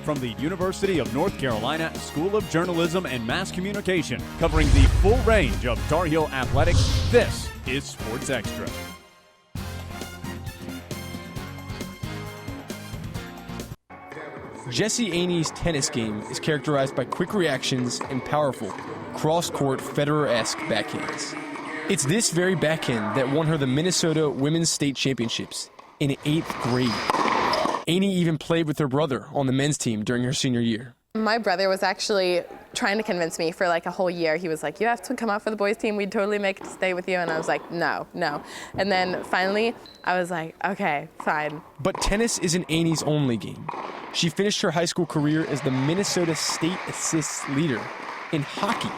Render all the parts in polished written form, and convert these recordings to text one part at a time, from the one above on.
From the University of North Carolina School of Journalism and Mass Communication, covering the full range of Tar Heel athletics, this is Sports Extra. Jesse Aney's tennis game is characterized by quick reactions and powerful, cross-court Federer-esque backhands. It's this very backhand that won her the Minnesota Women's State Championships in 8th grade. Aney even played with her brother on the men's team during her senior year. My brother was actually trying to convince me for like a whole year. He was like, you have to come out for the boys team. We'd totally make it to stay with you. And I was like, no. And then finally, I was like, okay, fine. But tennis isn't Aney's only game. She finished her high school career as the Minnesota State assists leader in hockey.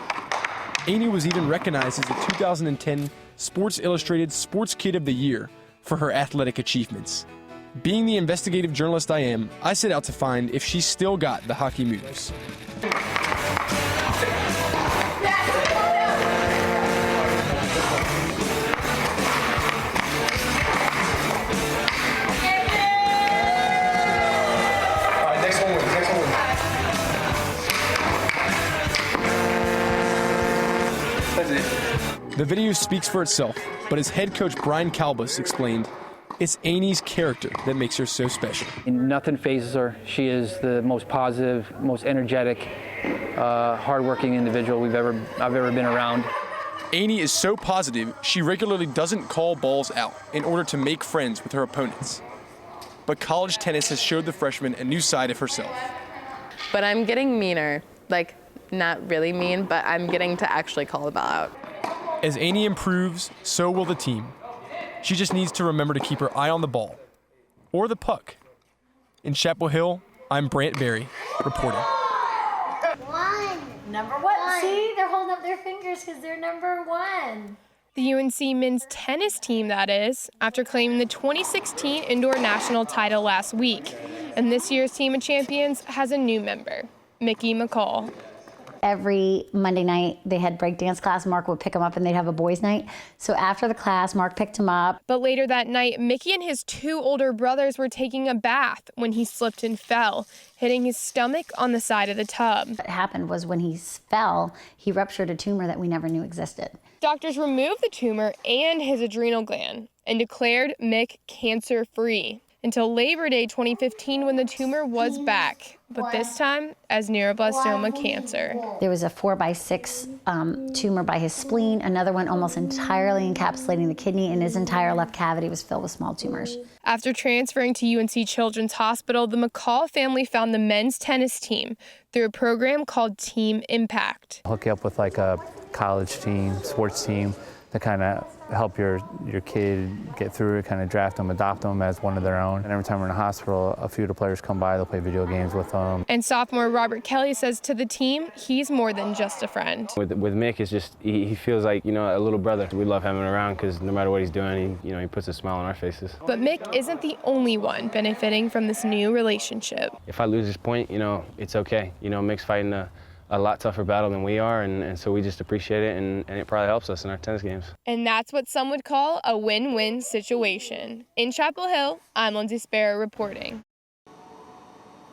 Aney was even recognized as the 2010 Sports Illustrated Sports Kid of the Year for her athletic achievements. Being the investigative journalist I am, I set out to find if she still got the hockey moves. The video speaks for itself, but as head coach Brian Kalbus explained, it's Aney's character that makes her so special. Nothing phases her. She is the most positive, most energetic, hardworking individual I've ever been around. Aney is so positive, she regularly doesn't call balls out in order to make friends with her opponents. But college tennis has showed the freshman a new side of herself. But I'm getting meaner. Like, not really mean, but I'm getting to actually call the ball out. As Aney improves, so will the team. She just needs to remember to keep her eye on the ball, or the puck. In Chapel Hill, I'm Brant Berry, reporting. Number one. See, they're holding up their fingers because they're number one. The UNC men's tennis team, that is, after claiming the 2016 indoor national title last week. And this year's team of champions has a new member, Mickey McCall. Every Monday night, they had breakdance class. Mark would pick them up and they'd have a boys' night. So after the class, Mark picked him up. But later that night, Mickey and his two older brothers were taking a bath when he slipped and fell, hitting his stomach on the side of the tub. What happened was when he fell, he ruptured a tumor that we never knew existed. Doctors removed the tumor and his adrenal gland and declared Mick cancer-free until Labor Day 2015 when the tumor was back, but this time as neuroblastoma cancer. There was a 4x6 tumor by his spleen, another one almost entirely encapsulating the kidney, and his entire left cavity was filled with small tumors. After transferring to UNC Children's Hospital, the McCall family found the men's tennis team through a program called Team Impact. Hook you up with like a college team, sports team, to kind of help your kid get through it, kind of draft them, adopt them as one of their own. And every time we're in the hospital, a few of the players come by, they'll play video games with them. And sophomore Robert Kelly says to the team, he's more than just a friend. With Mick, it's just, he feels like, a little brother. We love having him around because no matter what he's doing, he puts a smile on our faces. But Mick isn't the only one benefiting from this new relationship. If I lose this point, it's okay. Mick's fighting a lot tougher battle than we are, and so we just appreciate it, and it probably helps us in our tennis games. And that's what some would call a win-win situation. In Chapel Hill, I'm Lindsay Sparrow reporting.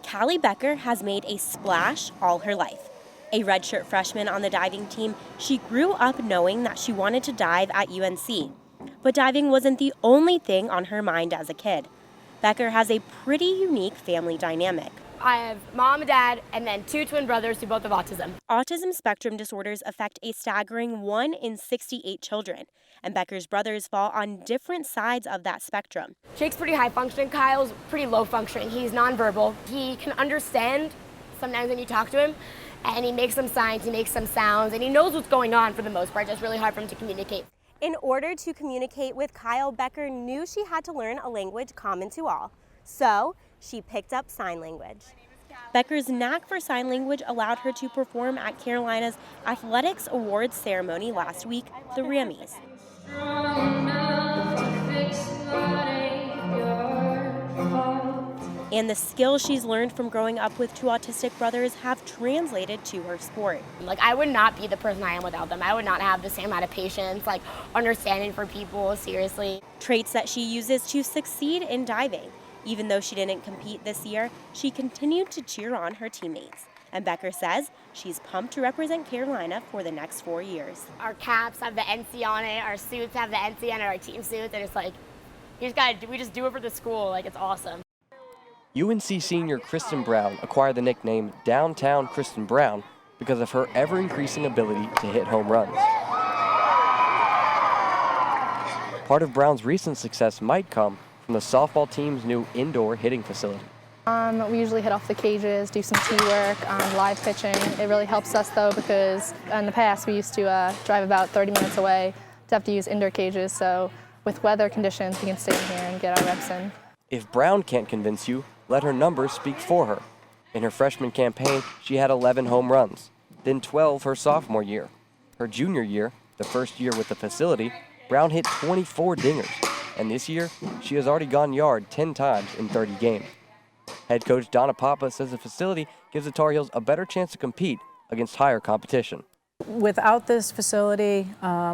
Callie Becker has made a splash all her life. A redshirt freshman on the diving team, she grew up knowing that she wanted to dive at UNC. But diving wasn't the only thing on her mind as a kid. Becker has a pretty unique family dynamic. I have mom and dad, and then two twin brothers who both have autism. Autism spectrum disorders affect a staggering 1 in 68 children, and Becker's brothers fall on different sides of that spectrum. Jake's pretty high functioning, Kyle's pretty low functioning. He's nonverbal. He can understand sometimes when you talk to him, and he makes some signs, he makes some sounds, and he knows what's going on for the most part. It's really hard for him to communicate. In order to communicate with Kyle, Becker knew she had to learn a language common to all. So she picked up sign language. Becker's knack for sign language allowed her to perform at Carolina's Athletics Awards ceremony last week, the Rammies. And the skills she's learned from growing up with two autistic brothers have translated to her sport. I would not be the person I am without them. I would not have the same amount of patience, understanding for people, seriously. Traits that she uses to succeed in diving. Even though she didn't compete this year, she continued to cheer on her teammates. And Becker says she's pumped to represent Carolina for the next 4 years. Our caps have the NC on it, our suits have the NC on it, our team suits, and it's like, we just do it for the school, like it's awesome. UNC senior Kristen Brown acquired the nickname Downtown Kristen Brown because of her ever-increasing ability to hit home runs. Part of Brown's recent success might come from the softball team's new indoor hitting facility. We usually hit off the cages, do some tee work, live pitching. It really helps us though because in the past we used to drive about 30 minutes away to have to use indoor cages, so with weather conditions we can stay in here and get our reps in. If Brown can't convince you, let her numbers speak for her. In her freshman campaign, she had 11 home runs, then 12 her sophomore year. Her junior year, the first year with the facility, Brown hit 24 dingers, and this year she has already gone yard 10 times in 30 games. Head coach Donna Papa says the facility gives the Tar Heels a better chance to compete against higher competition. Without this facility,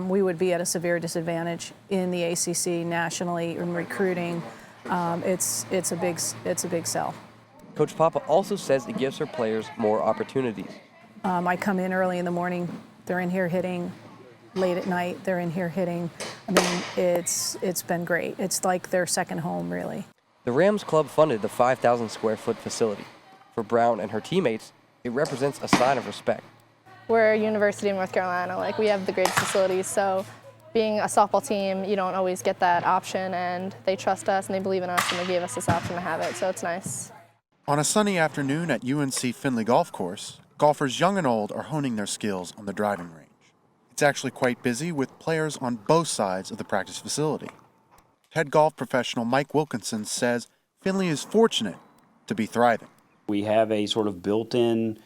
we would be at a severe disadvantage in the ACC nationally in recruiting. It's a big sell. Coach Papa also says it gives her players more opportunities. I come in early in the morning, they're in here hitting. Late at night, they're in here hitting. I mean, it's been great. It's like their second home, really. The Rams Club funded the 5,000 square foot facility. For Brown and her teammates, it represents a sign of respect. We're a university in North Carolina, like we have the greatest facilities, so being a softball team, you don't always get that option, and they trust us and they believe in us and they gave us this option to have it, so it's nice. On a sunny afternoon at UNC Findlay Golf Course, golfers young and old are honing their skills on the driving range. It's actually quite busy with players on both sides of the practice facility. Head golf professional Mike Wilkinson says Findlay is fortunate to be thriving. We have a sort of built-in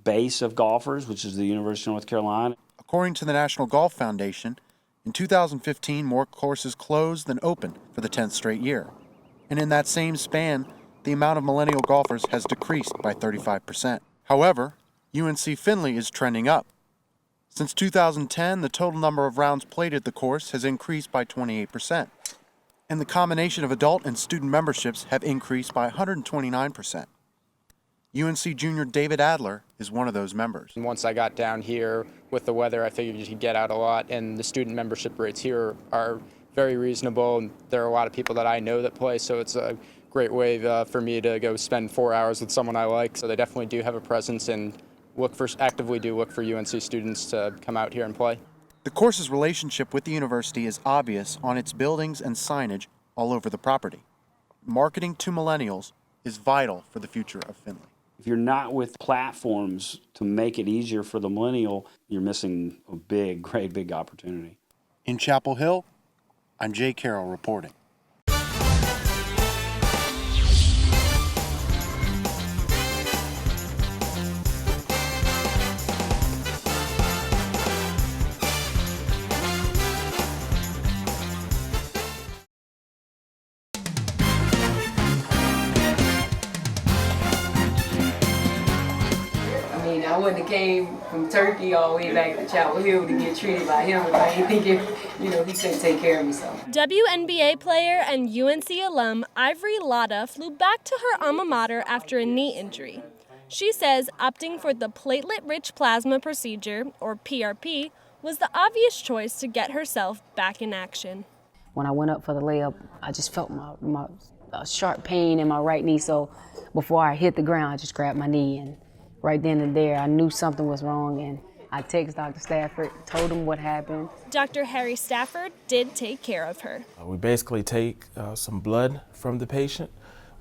base of golfers, which is the University of North Carolina. According to the National Golf Foundation, in 2015, more courses closed than opened for the 10th straight year. And in that same span, the amount of millennial golfers has decreased by 35%. However, UNC Findlay is trending up. Since 2010, the total number of rounds played at the course has increased by 28%. And the combination of adult and student memberships have increased by 129%. UNC junior David Adler is one of those members. Once I got down here with the weather, I figured you could get out a lot, and the student membership rates here are very reasonable. There are a lot of people that I know that play, so it's a great way for me to go spend 4 hours with someone I like. So they definitely do have a presence and actively look for UNC students to come out here and play. The course's relationship with the university is obvious on its buildings and signage all over the property. Marketing to millennials is vital for the future of Findlay. If you're not with platforms to make it easier for the millennial, you're missing a great big opportunity. In Chapel Hill, I'm Jay Carroll reporting. I wouldn't have came from Turkey all the way back to Chapel Hill to get treated by him if I didn't think he couldn't take care of me. So. WNBA player and UNC alum Ivory Lotta flew back to her alma mater after a knee injury. She says opting for the platelet-rich plasma procedure, or PRP, was the obvious choice to get herself back in action. When I went up for the layup, I just felt my sharp pain in my right knee, so before I hit the ground, I just grabbed my knee, and right then and there, I knew something was wrong, and I texted Dr. Stafford, told him what happened. Dr. Harry Stafford did take care of her. We basically take some blood from the patient.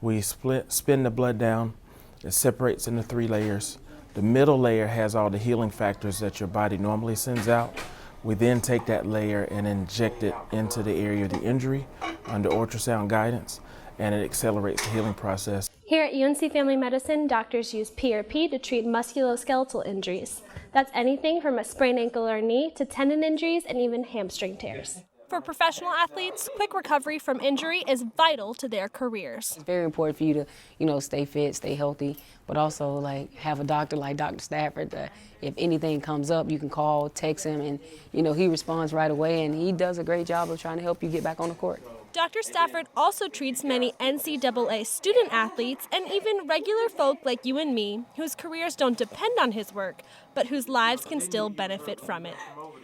We spin the blood down. It separates into 3 layers. The middle layer has all the healing factors that your body normally sends out. We then take that layer and inject it into the area of the injury under ultrasound guidance, and it accelerates the healing process. Here at UNC Family Medicine, doctors use PRP to treat musculoskeletal injuries. That's anything from a sprained ankle or knee to tendon injuries and even hamstring tears. For professional athletes, quick recovery from injury is vital to their careers. It's very important for you to, stay fit, stay healthy, but also have a doctor like Dr. Stafford that if anything comes up, you can call, text him, and he responds right away, and he does a great job of trying to help you get back on the court. Dr. Stafford also treats many NCAA student athletes and even regular folk like you and me, whose careers don't depend on his work, but whose lives can still benefit from it.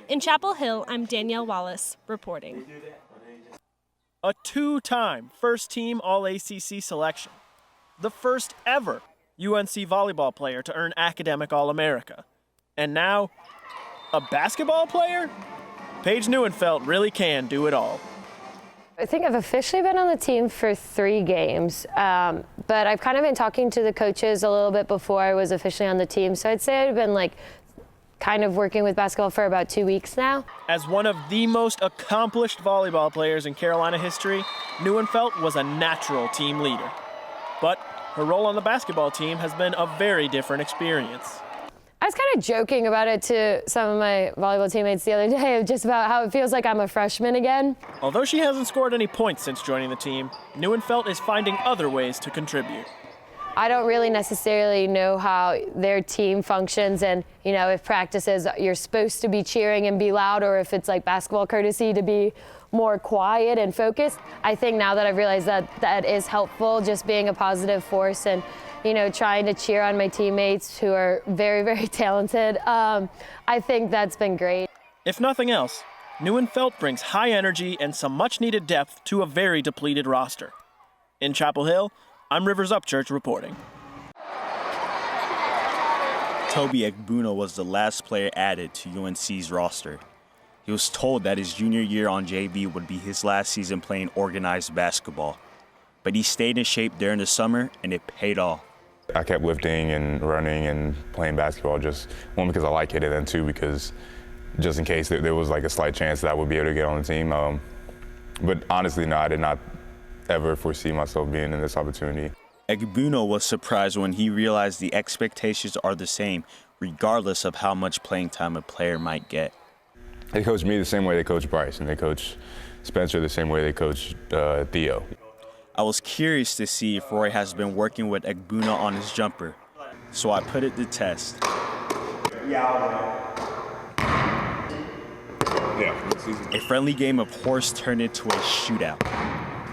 In Chapel Hill, I'm Danielle Wallace, reporting. A two-time first-team All-ACC selection. The first ever UNC volleyball player to earn academic All-America. And now, a basketball player? Paige Neuenfeld really can do it all. I think I've officially been on the team for 3 games, but I've kind of been talking to the coaches a little bit before I was officially on the team. So I'd say I've been kind of working with basketball for about 2 weeks now. As one of the most accomplished volleyball players in Carolina history, Neuenfeld was a natural team leader. But her role on the basketball team has been a very different experience. I was kind of joking about it to some of my volleyball teammates the other day, just about how it feels like I'm a freshman again. Although she hasn't scored any points since joining the team, Neuenfeld is finding other ways to contribute. I don't really necessarily know how their team functions, and if practices you're supposed to be cheering and be loud, or if it's like basketball courtesy to be more quiet and focused. I think now that I've realized that is helpful, just being a positive force and trying to cheer on my teammates who are very, very talented. I think that's been great. If nothing else, Neuenfeld brings high energy and some much-needed depth to a very depleted roster. In Chapel Hill, I'm Rivers Upchurch reporting. Toby Egbuno was the last player added to UNC's roster. He was told that his junior year on JV would be his last season playing organized basketball. But he stayed in shape during the summer, and it paid off. I kept lifting and running and playing basketball, just one, because I like it, and then two, because just in case there was a slight chance that I would be able to get on the team. But honestly, no, I did not ever foresee myself being in this opportunity. Egbuno was surprised when he realized the expectations are the same, regardless of how much playing time a player might get. They coach me the same way they coach Bryce, and they coach Spencer the same way they coach Theo. I was curious to see if Roy has been working with Egbuno on his jumper, so I put it to test. A friendly game of horse turned into a shootout.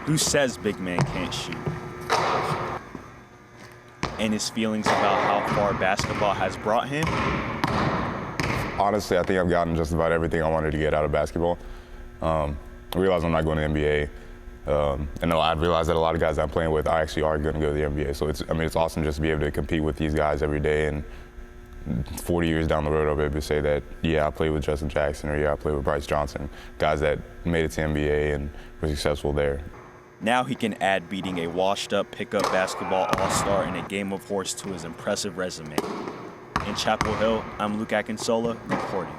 Who says big man can't shoot? And his feelings about how far basketball has brought him? Honestly, I think I've gotten just about everything I wanted to get out of basketball. I realize I'm not going to the NBA. And I've realized that a lot of guys I'm playing with actually are going to go to the NBA. So it's awesome just to be able to compete with these guys every day. And 40 years down the road, I'll be able to say that, yeah, I played with Justin Jackson, or yeah, I played with Bryce Johnson, guys that made it to NBA and were successful there. Now he can add beating a washed-up pickup basketball all-star in a game of horse to his impressive resume. In Chapel Hill, I'm Luke Akinsola reporting.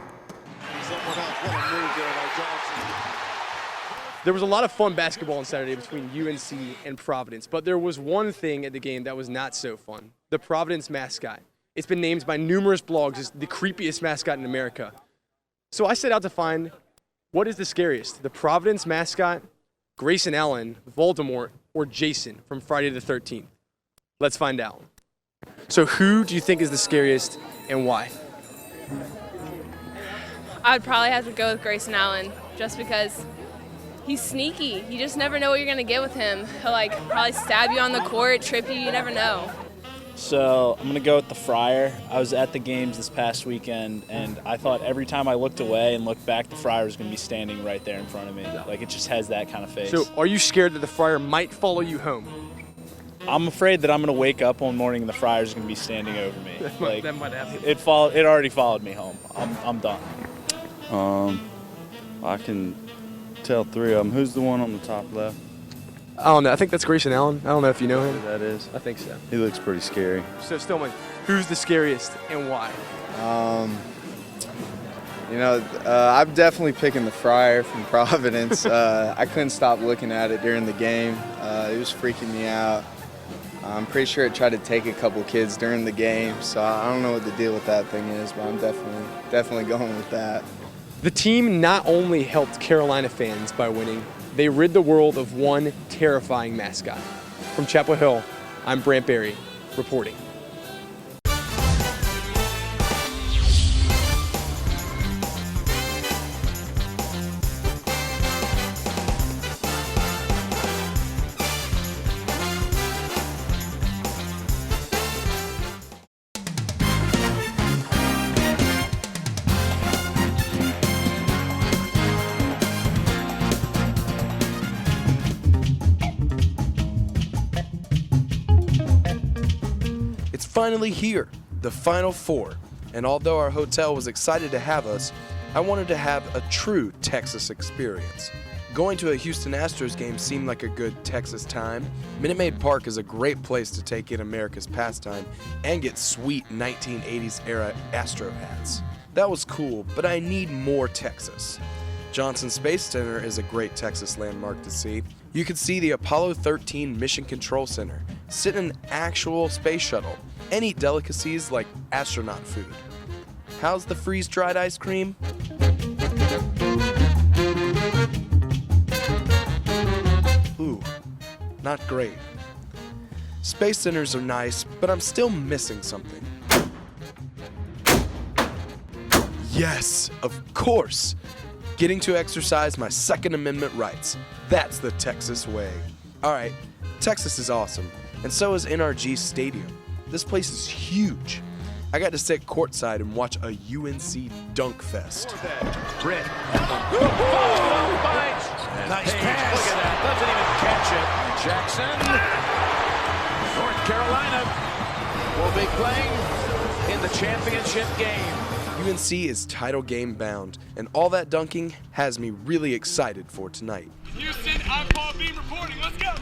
There was a lot of fun basketball on Saturday between UNC and Providence, but there was one thing at the game that was not so fun: the Providence mascot. It's been named by numerous blogs as the creepiest mascot in America. So I set out to find what is the scariest: the Providence mascot, Grayson Allen, Voldemort, or Jason from Friday the 13th. Let's find out. So who do you think is the scariest and why? I'd probably have to go with Grayson Allen, just because he's sneaky. You just never know what you're going to get with him. He'll probably stab you on the court, trip you never know. So I'm going to go with the Friar. I was at the games this past weekend, and I thought every time I looked away and looked back, the Friar was going to be standing right there in front of me. It just has that kind of face. So are you scared that the Friar might follow you home? I'm afraid that I'm going to wake up one morning and the Friar's going to be standing over me. That might happen. It already followed me home. I'm done. I can tell 3 of them. Who's the one on the top left? I don't know. I think that's Grayson Allen. I don't know if you know him. That is. I think so. He looks pretty scary. So Stillman, who's the scariest and why? I'm definitely picking the Friar from Providence. I couldn't stop looking at it during the game. It was freaking me out. I'm pretty sure it tried to take a couple kids during the game, so I don't know what the deal with that thing is, but I'm definitely going with that. The team not only helped Carolina fans by winning, they rid the world of one terrifying mascot. From Chapel Hill, I'm Brant Berry, reporting. It's finally here, the Final Four, and although our hotel was excited to have us, I wanted to have a true Texas experience. Going to a Houston Astros game seemed like a good Texas time. Minute Maid Park is a great place to take in America's pastime and get sweet 1980s era Astro hats. That was cool, but I need more Texas. Johnson Space Center is a great Texas landmark to see. You can see the Apollo 13 Mission Control Center, sit in an actual space shuttle, and eat delicacies like astronaut food. How's the freeze-dried ice cream? Ooh, not great. Space centers are nice, but I'm still missing something. Yes, of course! Getting to exercise my Second Amendment rights. That's the Texas way. Alright, Texas is awesome, and so is NRG Stadium. This place is huge. I got to sit courtside and watch a UNC dunk fest. Britt. Nice pass. Look at that. Doesn't even catch it. Jackson. North Carolina will be playing in the championship game. UNC is title game bound, and all that dunking has me really excited for tonight. Houston, I'm Paul Beam reporting. Let's go.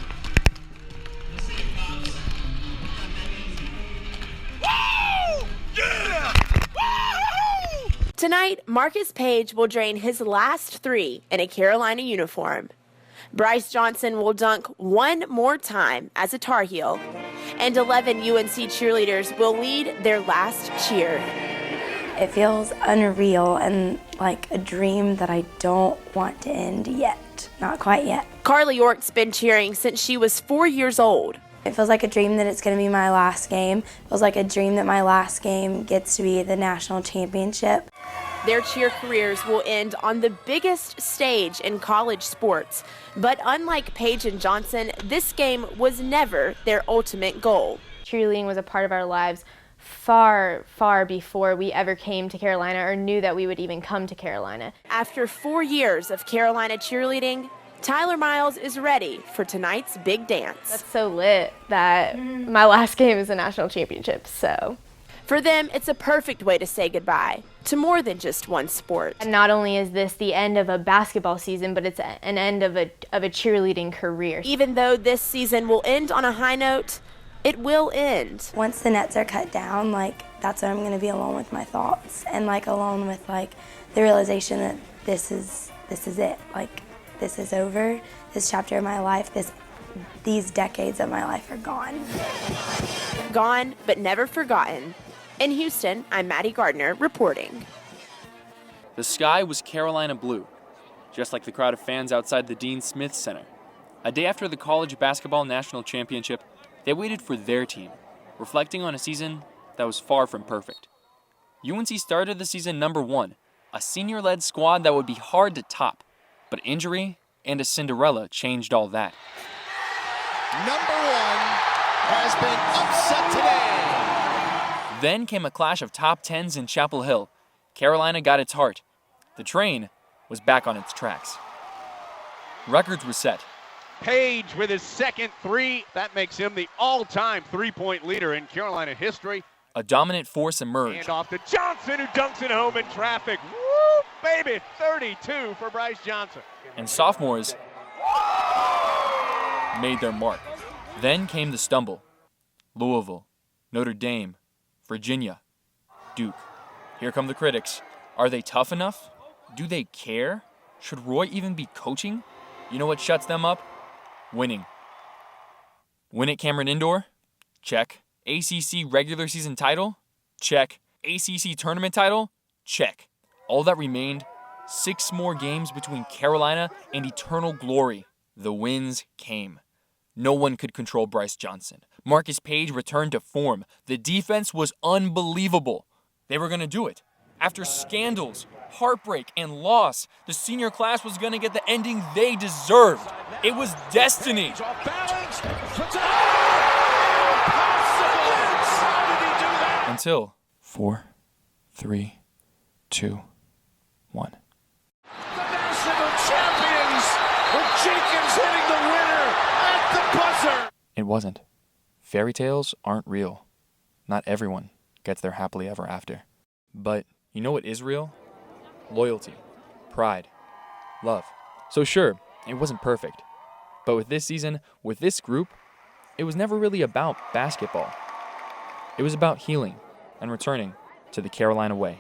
Woo! Yeah! Woo! Tonight, Marcus Page will drain his last three in a Carolina uniform. Bryce Johnson will dunk one more time as a Tar Heel, and 11 UNC cheerleaders will lead their last cheer. It feels unreal and like a dream that I don't want to end yet. Not quite yet. Carly York's been cheering since she was 4 years old. It feels like a dream that it's going to be my last game. It feels like a dream that my last game gets to be the national championship. Their cheer careers will end on the biggest stage in college sports. But unlike Page and Johnson, this game was never their ultimate goal. Cheerleading was a part of our lives far, far before we ever came to Carolina or knew that we would even come to Carolina. After 4 years of Carolina cheerleading, Tyler Miles is ready for tonight's big dance. That's so lit that my last game is a national championship, so. For them, it's a perfect way to say goodbye to more than just one sport. And not only is this the end of a basketball season, but it's an end of a cheerleading career. Even though this season will end on a high note, it will end. Once the nets are cut down, like, that's when I'm going to be alone with my thoughts and, like, alone with, like, the realization that this is it. Like, this is over. This chapter of my life, these decades of my life are gone. Gone, but never forgotten. In Houston, I'm Maddie Gardner reporting. The sky was Carolina blue, just like the crowd of fans outside the Dean Smith Center. A day after the college basketball national championship, they waited for their team, reflecting on a season that was far from perfect. UNC started the season number 1, a senior-led squad that would be hard to top, but injury and a Cinderella changed all that. Number 1 has been upset today. Then came a clash of top 10s in Chapel Hill. Carolina got its heart. The train was back on its tracks. Records were set. Page with his second three. That makes him the all-time three-point leader in Carolina history. A dominant force emerged. And off to Johnson, who dunks it home in traffic. Woo, baby, 32 for Bryce Johnson. And sophomores made their mark. Then came the stumble. Louisville, Notre Dame, Virginia, Duke. Here come the critics. Are they tough enough? Do they care? Should Roy even be coaching? You know what shuts them up? Winning. Win at Cameron Indoor? Check. ACC regular season title? Check. ACC tournament title? Check. All that remained, 6 more games between Carolina and eternal glory. The wins came. No one could control Bryce Johnson. Marcus Page returned to form. The defense was unbelievable. They were going to do it. After scandals, heartbreak, and loss, the senior class was going to get the ending they deserved. It was destiny. Until 4, 3, 2, 1. The national champions with Jenkins hitting the winner at the buzzer. It wasn't. Fairy tales aren't real. Not everyone gets their happily ever after. But you know what is real? Loyalty, pride, love. So sure, it wasn't perfect. But with this season, with this group, it was never really about basketball. It was about healing and returning to the Carolina way.